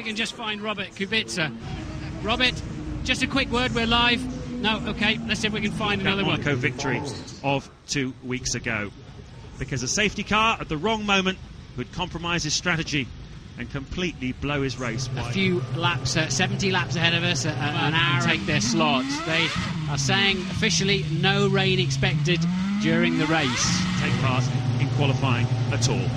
can just find Robert Kubica. Robert, just a quick word, we're live. No, okay, let's see if we can find another one. Monaco victory of 2 weeks ago. Because a safety car at the wrong moment would compromise his strategy and completely blow his race. A few laps, 70 laps ahead of us, an hour take their slots. They are saying officially no rain expected during the race. Take part in qualifying at all.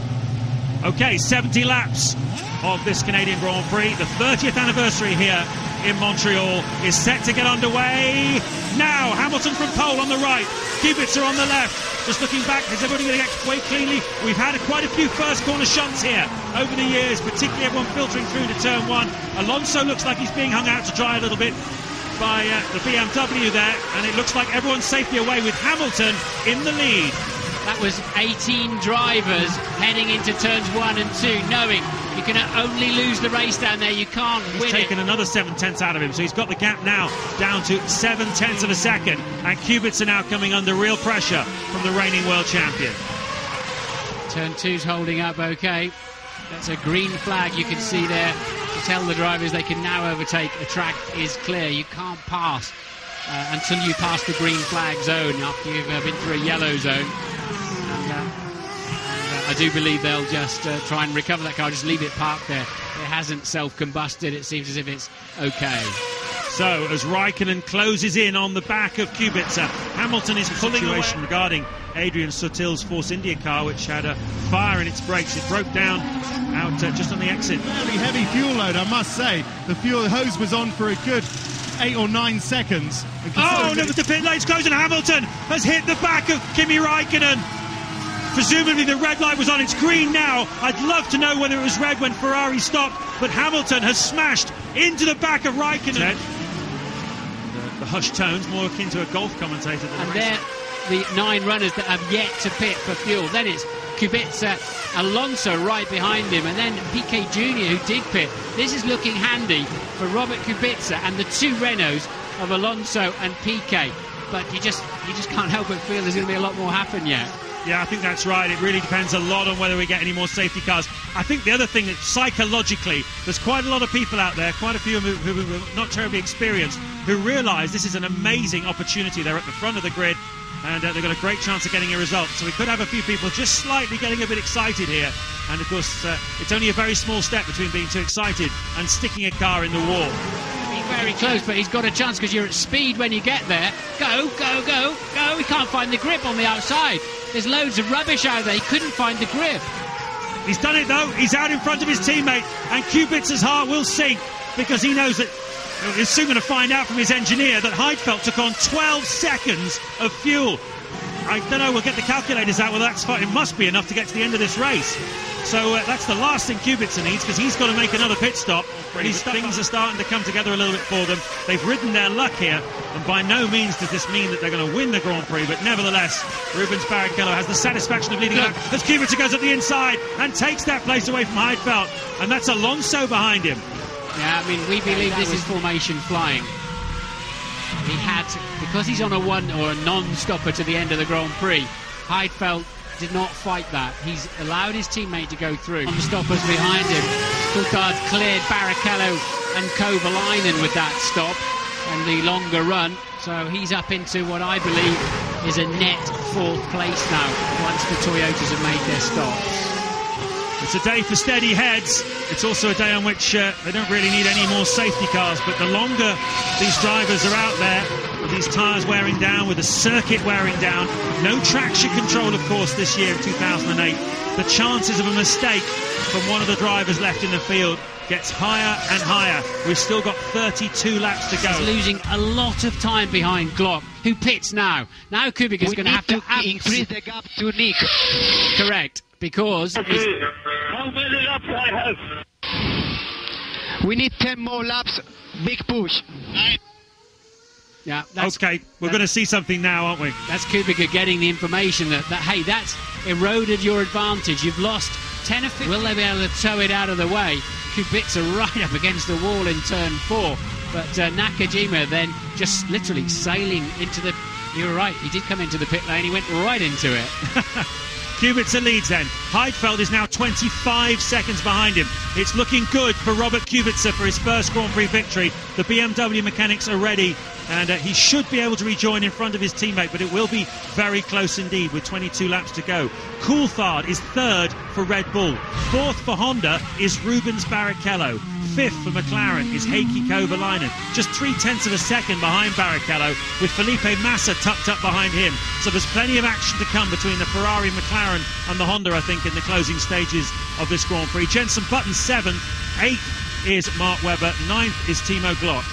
Okay, 70 laps of this Canadian Grand Prix. The 30th anniversary here in Montreal is set to get underway. Now, Hamilton from pole on the right, Kubica on the left. Just looking back, is everybody going to get away cleanly? We've had quite a few first corner shots here over the years, particularly everyone filtering through to turn one. Alonso looks like he's being hung out to dry a little bit by the BMW there, and it looks like everyone's safely away with Hamilton in the lead. That was 18 drivers heading into turns 1 and 2, knowing you can only lose the race down there, you can't win it. He's taken another 7/10 out of him, so he's got the gap now down to 7/10 of a second, and Kubica now coming under real pressure from the reigning world champion. Turn 2's holding up okay. That's a green flag you can see there to tell the drivers they can now overtake. The track is clear, you can't pass until you pass the green flag zone after you've been through a yellow zone. I do believe they'll just try and recover that car, just leave it parked there. It hasn't self-combusted, it seems as if it's okay. So, as Raikkonen closes in on the back of Kubica, Hamilton is pulling away regarding Adrian Sutil's Force India car, which had a fire in its brakes. It broke down out just on the exit. Fairly heavy fuel load, I must say. The fuel hose was on for a good 8 or 9 seconds. Oh, no, the pit lane's closed and Hamilton has hit the back of Kimi Raikkonen. Presumably the red light was on, it's green now. I'd love to know whether it was red when Ferrari stopped, but Hamilton has smashed into the back of Raikkonen. The hushed tones, more akin to a golf commentator than and they're the 9 runners that have yet to pit for fuel. Then it's Kubica, Alonso right behind him, and then Piquet Jr. who did pit. This is looking handy for Robert Kubica and the 2 Renaults of Alonso and Piquet. But you just can't help but feel there's going to be a lot more happen yet. Yeah, I think that's right. It really depends a lot on whether we get any more safety cars. I think the other thing that psychologically, there's quite a lot of people out there, quite a few who are not terribly experienced, who realise this is an amazing opportunity. They're at the front of the grid and they've got a great chance of getting a result. So we could have a few people just slightly getting a bit excited here. And of course, it's only a very small step between being too excited and sticking a car in the wall. Very close, but he's got a chance because you're at speed when you get there. Go, go, go, go. He can't find the grip on the outside. There's loads of rubbish out there. He couldn't find the grip. He's done it though. He's out in front of his teammate, and Kubica's heart will sink because he knows that he's soon going to find out from his engineer that Heidfeld took on 12 seconds of fuel. I don't know, we'll get the calculators out. Well, that's fine. It must be enough to get to the end of this race. So that's the last thing Kubica needs, because he's got to make another pit stop. Things are starting to come together a little bit for them. They've ridden their luck here, and by no means does this mean that they're going to win the Grand Prix, but nevertheless, Rubens Barrichello has the satisfaction of leading back as Kubica goes up the inside and takes that place away from Heidfeld, and that's Alonso behind him. Yeah, I mean, we believe this is formation flying. He had to, because he's on a one or a non-stopper to the end of the Grand Prix, Heidfeld did not fight that. He's allowed his teammate to go through. Non-stoppers behind him. Coulthard cleared Barrichello and Kovalainen with that stop and the longer run. So he's up into what I believe is a net 4th place now once the Toyotas have made their stops. It's a day for steady heads. It's also a day on which they don't really need any more safety cars, but the longer these drivers are out there, with these tyres wearing down, with the circuit wearing down, no traction control, of course, this year in 2008, the chances of a mistake from one of the drivers left in the field gets higher and higher. We've still got 32 laps to go. He's losing a lot of time behind Glock, who pits now. Now Kubica's going to have to increase the gap to Nick. Correct. Because how many laps I have? We need 10 more laps. Big push. Yeah. Okay, we're going to see something now, aren't we? That's Kubica getting the information that hey, that's eroded your advantage. You've lost 10 or 15. Will they be able to tow it out of the way? Kubica right up against the wall in turn 4, but Nakajima then just literally sailing into the. You were right. He did come into the pit lane. He went right into it. Kubica leads then. Heidfeld is now 25 seconds behind him. It's looking good for Robert Kubica for his first Grand Prix victory. The BMW mechanics are ready, and he should be able to rejoin in front of his teammate, but it will be very close indeed with 22 laps to go. Coulthard is third for Red Bull. Fourth for Honda is Rubens Barrichello. Fifth for McLaren is Heikki Kovalainen, just 0.3 of a second behind Barrichello, with Felipe Massa tucked up behind him. So there's plenty of action to come between the Ferrari, McLaren and the Honda, I think, in the closing stages of this Grand Prix. Jenson Button 7th, 8th is Mark Webber, 9th is Timo Glock.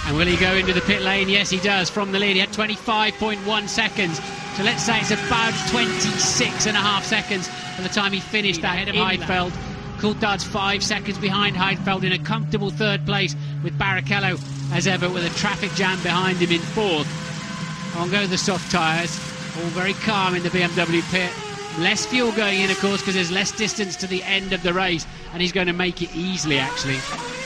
And will he go into the pit lane? Yes, he does. From the lead, he had 25.1 seconds. So let's say it's about 26.5 seconds by the time he finished that ahead of Heidfeld. Coulthard's 5 seconds behind Heidfeld in a comfortable third place, with Barrichello, as ever, with a traffic jam behind him in fourth. On go the soft tyres, all very calm in the BMW pit. Less fuel going in, of course, because there's less distance to the end of the race, and he's going to make it easily, actually.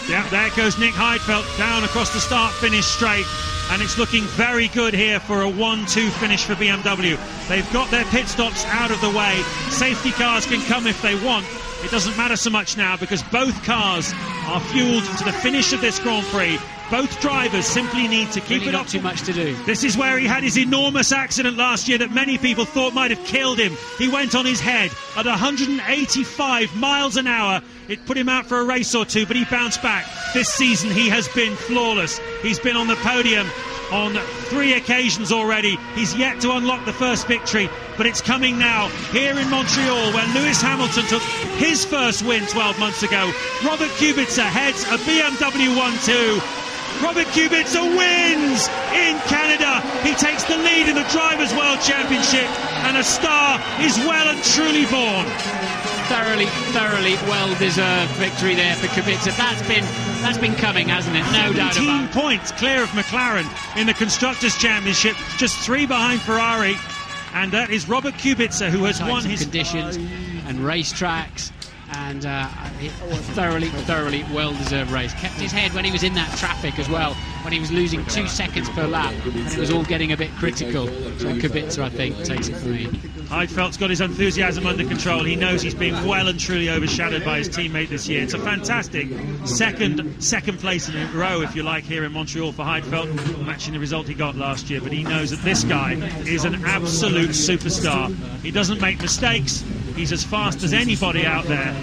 Yeah, there goes Nick Heidfeld down across the start-finish straight, and it's looking very good here for a 1-2 finish for BMW. They've got their pit stops out of the way. Safety cars can come if they want. It doesn't matter so much now because both cars are fueled to the finish of this Grand Prix. Both drivers simply need to keep it up. Not too much to do. This is where he had his enormous accident last year that many people thought might have killed him. He went on his head at 185 miles an hour. It put him out for a race or two, but he bounced back. This season he has been flawless. He's been on the podium on 3 occasions already. He's yet to unlock the first victory, but it's coming now here in Montreal, where Lewis Hamilton took his first win 12 months ago. Robert Kubica heads a BMW 1-2. Robert Kubica wins in Canada. He takes the lead in the Drivers' World Championship, and a star is well and truly born. Thoroughly well-deserved victory there for Kubica. That's been coming, hasn't it? No doubt about it. 18 points clear of McLaren in the Constructors' Championship, just 3 behind Ferrari, and that is Robert Kubica, who has won his conditions and racetracks, and thoroughly well-deserved race. Kept his head when he was in that traffic as well, when he was losing 2 seconds per lap, and it was all getting a bit critical. So Kubica, I think, takes it from me. Heidfeld's got his enthusiasm under control. He knows he's been well and truly overshadowed by his teammate this year. It's a fantastic second place in a row, if you like, here in Montreal for Heidfeld, matching the result he got last year. But he knows that this guy is an absolute superstar. He doesn't make mistakes. He's as fast as anybody out there.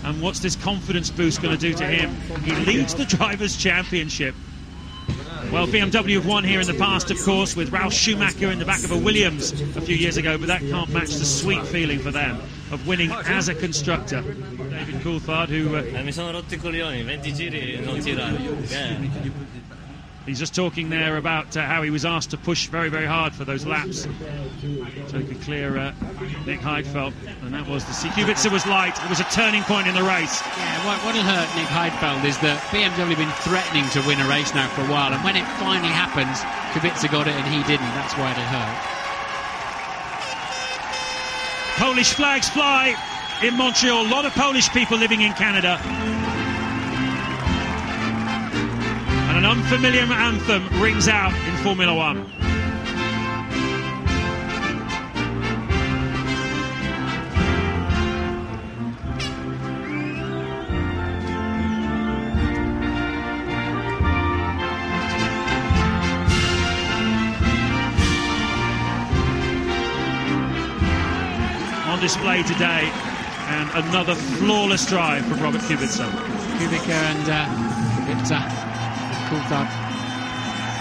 And what's this confidence boost going to do to him? He leads the Drivers' Championship. Well, BMW have won here in the past, of course, with Ralf Schumacher in the back of a Williams a few years ago, but that can't match the sweet feeling for them of winning as a constructor. David Coulthard, who... Mi sono rotti i coglioni, 20 giri non tirare. He's just talking there about how he was asked to push very, very hard for those laps so he could clear Nick Heidfeld, and that was the Kubica was light. It was a turning point in the race. Yeah, what'll hurt Nick Heidfeld is that BMW have been threatening to win a race now for a while, and when it finally happens, Kubica got it and he didn't. That's why it'll hurt. Polish flags fly in Montreal. A lot of Polish people living in Canada. And an unfamiliar anthem rings out in Formula One. On display today, and another flawless drive from Robert Kubica. Kubica and Kubica. Coulthard.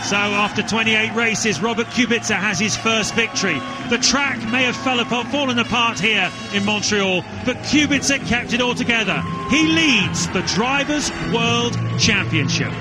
So after 28 races, Robert Kubica has his first victory. The track may have fallen apart here in Montreal, but Kubica kept it all together. He leads the Drivers' World Championship.